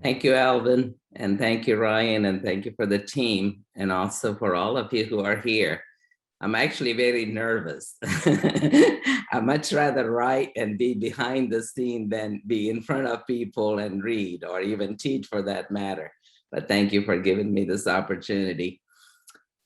Thank you, Alvin, and thank you, Ryan, and thank you for the team, and also for all of you who are here. I'm actually very nervous. I much rather write and be behind the scene than be in front of people and read or even teach for that matter. But thank you for giving me this opportunity.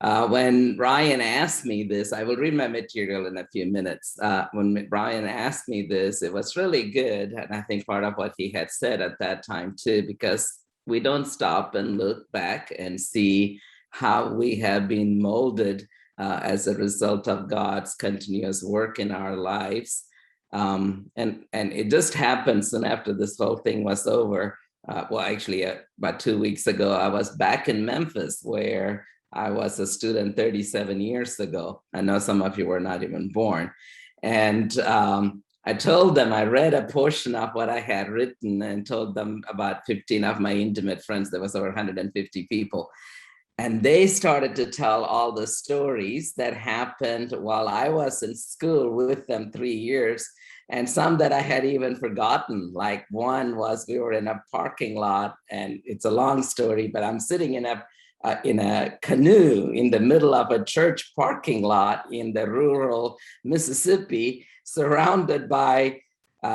When Ryan asked me this, I will read my material in a few minutes. When Ryan asked me this, it was really good. And I think part of what he had said at that time too, because we don't stop and look back and see how we have been molded as a result of God's continuous work in our lives. And it just happened soon after this whole thing was over. About 2 weeks ago, I was back in Memphis where I was a student 37 years ago. I know some of you were not even born. And I told them, I read a portion of what I had written and told them about 15 of my intimate friends. There was over 150 people. And they started to tell all the stories that happened while I was in school with them 3 years. And some that I had even forgotten. Like one was we were in a parking lot, and it's a long story, but I'm sitting in a canoe in the middle of a church parking lot in the rural Mississippi, surrounded by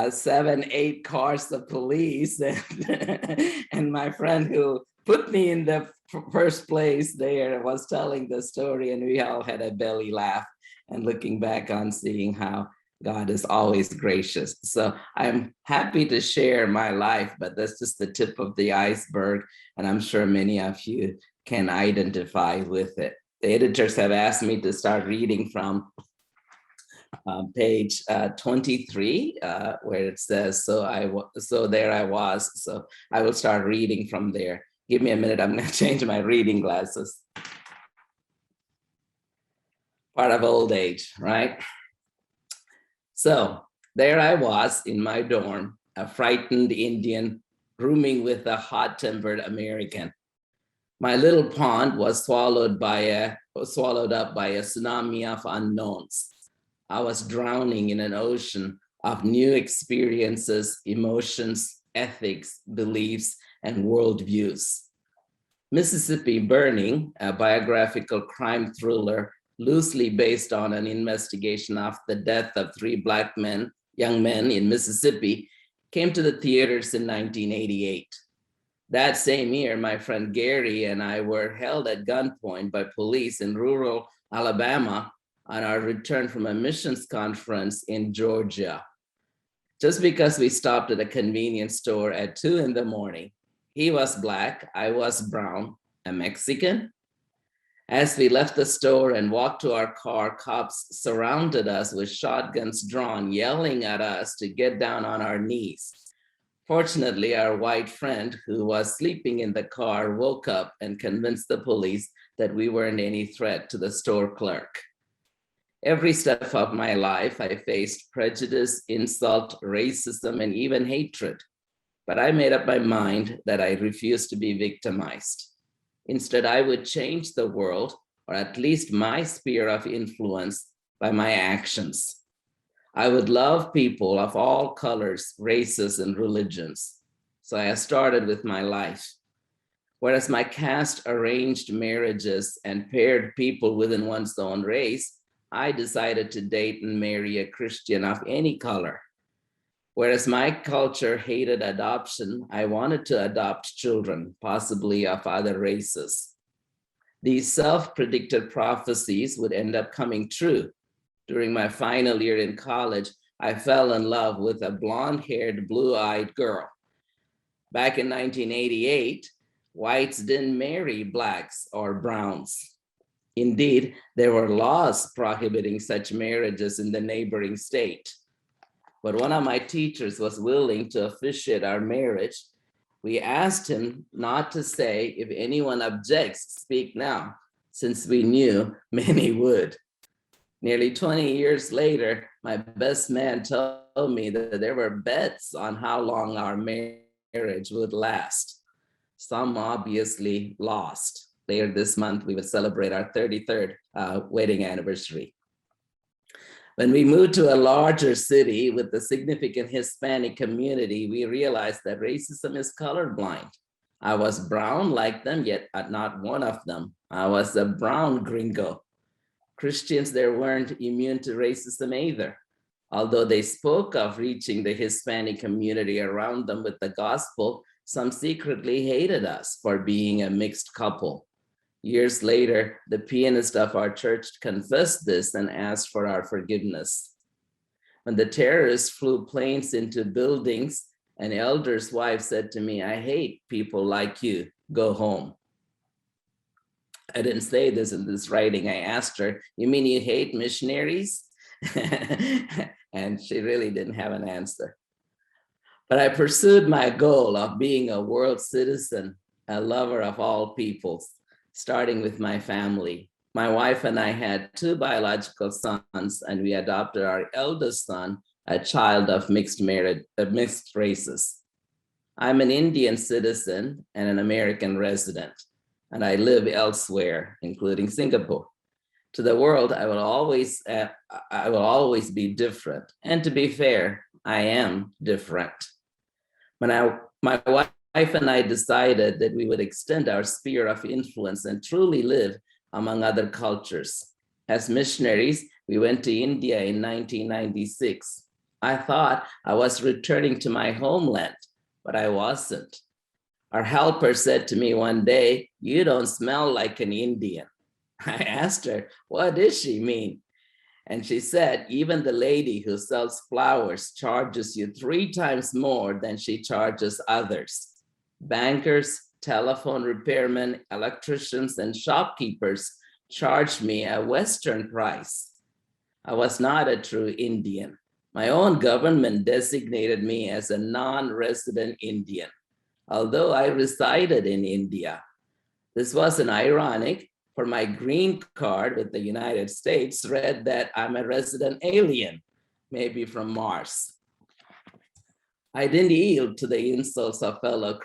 7, 8 cars of police. And my friend who put me in the first place there was telling the story, and we all had a belly laugh and looking back on seeing how God is always gracious. So I'm happy to share my life, but that's just the tip of the iceberg. And I'm sure many of you can identify with it. The editors have asked me to start reading from page 23, where it says, so there I was. So I will start reading from there. Give me a minute, I'm gonna change my reading glasses. Part of old age, right? So there I was in my dorm, a frightened Indian rooming with a hot-tempered American. My little pond was swallowed up by a tsunami of unknowns. I was drowning in an ocean of new experiences, emotions, ethics, beliefs, and worldviews. Mississippi Burning, a biographical crime thriller loosely based on an investigation of the death of 3 Black young men in Mississippi, came to the theaters in 1988. That same year, my friend Gary and I were held at gunpoint by police in rural Alabama on our return from a missions conference in Georgia. Just because we stopped at a convenience store at 2 a.m. He was Black, I was brown, a Mexican. As we left the store and walked to our car, cops surrounded us with shotguns drawn, yelling at us to get down on our knees. Fortunately, our white friend, who was sleeping in the car, woke up and convinced the police that we weren't any threat to the store clerk. Every step of my life, I faced prejudice, insult, racism, and even hatred. But I made up my mind that I refused to be victimized. Instead, I would change the world, or at least my sphere of influence, by my actions. I would love people of all colors, races, and religions. So I started with my life. Whereas my caste arranged marriages and paired people within one's own race, I decided to date and marry a Christian of any color. Whereas my culture hated adoption, I wanted to adopt children, possibly of other races. These self-predicted prophecies would end up coming true. During my final year in college, I fell in love with a blonde-haired, blue-eyed girl. Back in 1988, whites didn't marry Blacks or Browns. Indeed, there were laws prohibiting such marriages in the neighboring state. But one of my teachers was willing to officiate our marriage. We asked him not to say, if anyone objects, speak now, since we knew many would. Nearly 20 years later, my best man told me that there were bets on how long our marriage would last. Some obviously lost. Later this month, we will celebrate our 33rd wedding anniversary. When we moved to a larger city with a significant Hispanic community, we realized that racism is colorblind. I was brown like them, yet not one of them. I was a brown gringo. Christians there weren't immune to racism either. Although they spoke of reaching the Hispanic community around them with the gospel, some secretly hated us for being a mixed couple. Years later, the pianist of our church confessed this and asked for our forgiveness. When the terrorists flew planes into buildings, an elder's wife said to me, "I hate people like you. Go home." I didn't say this in this writing. I asked her, "You mean you hate missionaries?" And she really didn't have an answer. But I pursued my goal of being a world citizen, a lover of all peoples, starting with my family. My wife and I had two biological sons, and we adopted our eldest son, a child of mixed races. I'm an Indian citizen and an American resident, and I live elsewhere, including Singapore. To the world, I will always be different. And to be fair, I am different. My wife and I decided that we would extend our sphere of influence and truly live among other cultures. As missionaries, we went to India in 1996. I thought I was returning to my homeland, but I wasn't. Our helper said to me one day, "You don't smell like an Indian." I asked her, "What does she mean?" And she said, "Even the lady who sells flowers charges you 3 times more than she charges others. Bankers, telephone repairmen, electricians, and shopkeepers charged me a Western price." I was not a true Indian. My own government designated me as a non-resident Indian, although I resided in India. This wasn't ironic, for my green card with the United States read that I'm a resident alien, maybe from Mars. I didn't yield to the insults of fellow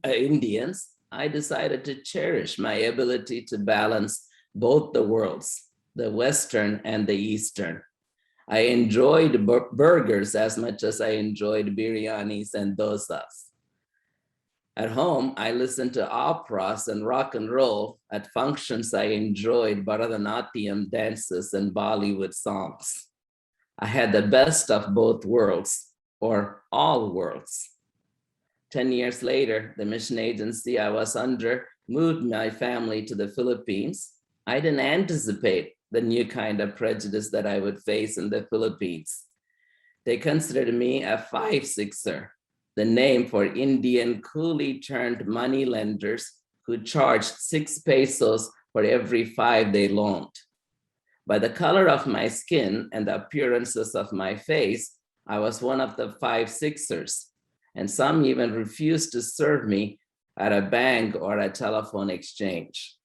Indians. I decided to cherish my ability to balance both the worlds, the Western and the Eastern. I enjoyed burgers as much as I enjoyed biryanis and dosas. At home, I listened to operas and rock and roll. At functions, I enjoyed Bharatanatyam dances and Bollywood songs. I had the best of both worlds, or all worlds. 10 years later, the mission agency I was under moved my family to the Philippines. I didn't anticipate the new kind of prejudice that I would face in the Philippines. They considered me a 5-6er, the name for Indian coolie turned money lenders who charged 6 pesos for every 5 they loaned. By the color of my skin and the appearances of my face, I was one of the 5-6ers, and some even refused to serve me at a bank or a telephone exchange.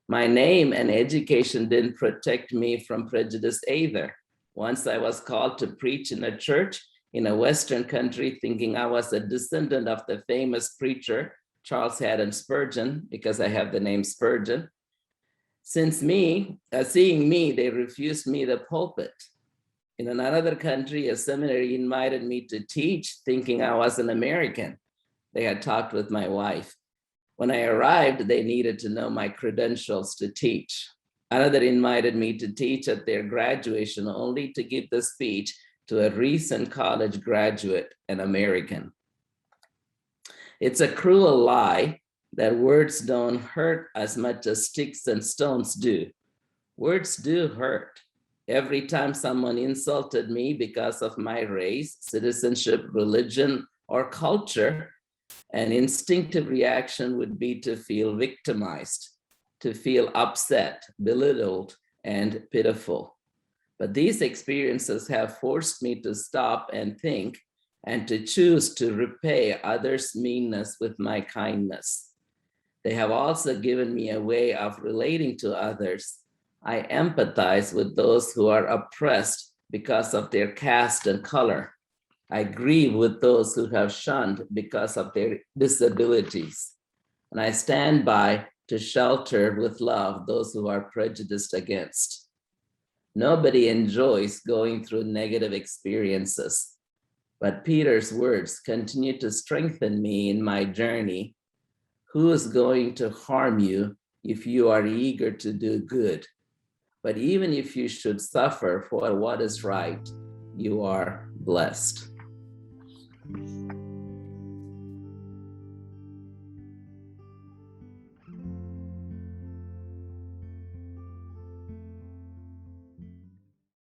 My name and education didn't protect me from prejudice either. Once I was called to preach in a church in a Western country, thinking I was a descendant of the famous preacher, Charles Haddon Spurgeon, because I have the name Spurgeon. Seeing me, they refused me the pulpit. In another country, a seminary invited me to teach, thinking I was an American. They had talked with my wife. When I arrived, they needed to know my credentials to teach. Another invited me to teach at their graduation, only to give the speech to a recent college graduate, an American. It's a cruel lie that words don't hurt as much as sticks and stones do. Words do hurt. Every time someone insulted me because of my race, citizenship, religion, or culture, an instinctive reaction would be to feel victimized, to feel upset, belittled, and pitiful. But these experiences have forced me to stop and think and to choose to repay others' meanness with my kindness. They have also given me a way of relating to others. I empathize with those who are oppressed because of their caste and color. I grieve with those who have shunned because of their disabilities. And I stand by to shelter with love those who are prejudiced against. Nobody enjoys going through negative experiences, but Peter's words continue to strengthen me in my journey Who is going to harm you if you are eager to do good? But even if you should suffer for what is right, you are blessed.